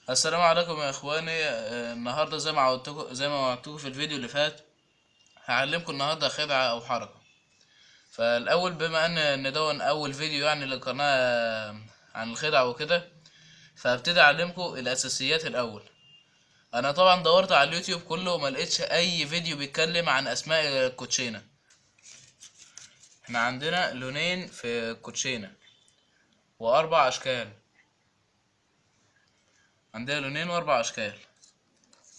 السلام عليكم يا اخواني. النهارده زي ما وعدتكم في الفيديو اللي فات. هعلمكم النهارده خدعة او حركة. فالاول بما ان ده اول فيديو يعني للقناة عن الخدع وكده، فهبتدي اعلمكم الاساسيات الاول. انا طبعا دورت على اليوتيوب كله وما لقيتش اي فيديو بيتكلم عن اسماء الكوتشينة. احنا عندنا لونين في الكوتشينة واربع اشكال. عندنا لونين واربع اشكال.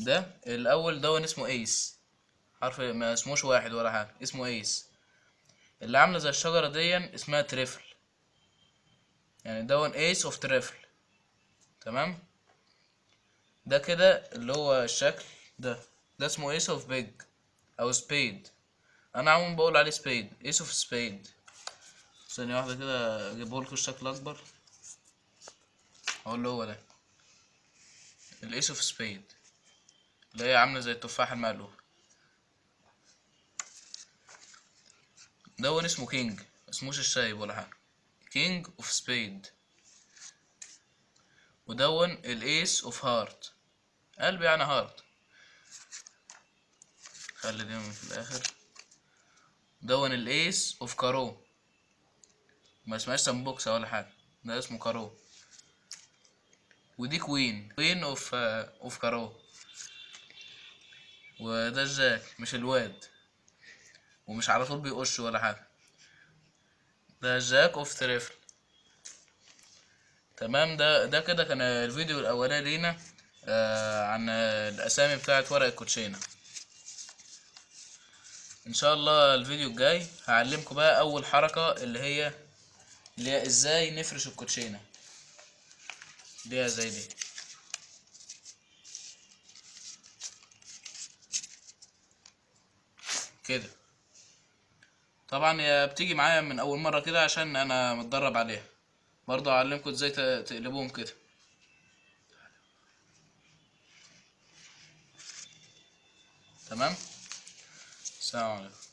ده الاول دون اسمه ايس، حرف ما اسموش واحد ولا حاجة، اسمه ايس. اللي عاملة زي الشجرة دي اسمها تريفل، يعني دون ايس اوف تريفل. تمام. ده كده اللي هو الشكل ده. ده اسمه ايس اوف بيج او سبيد. انا عموما بقول عليه سبيد، ايس اوف سبيد. ثانية واحدة كده اجيبهولكوا الشكل اكبر. اقول له هو ده الايس اوف سبيد، اللي هي عاملة زي التفاحة المقلوبة. دون اسمه كينج، اسموش الشايب ولا حاجة. كينج اوف سبيد. ودون الايس اوف هارت، قلب يعني هارت. خلي دي من في الاخر. دون الايس اوف كارو، ما اسمهاش سمبوكسة ولا حاجة، ده اسمه كارو. ودي كوين اوف كارو. وده الجاك، مش الواد، ومش على طول بيقش ولا حاجة. ده جاك اوف تريفل. تمام. ده كده كان الفيديو الاولاني لينا عن الاسامي بتاعه ورق الكوتشينة. ان شاء الله الفيديو الجاي هعلمكم بقى اول حركة اللي هي ازاي نفرش الكوتشينة. دي زي دي كده. طبعا هي بتيجي معايا من اول مرة كده عشان انا متدرب عليها. برضه هعلمكم ازاي تقلبوهم كده. تمام. السلام عليكم.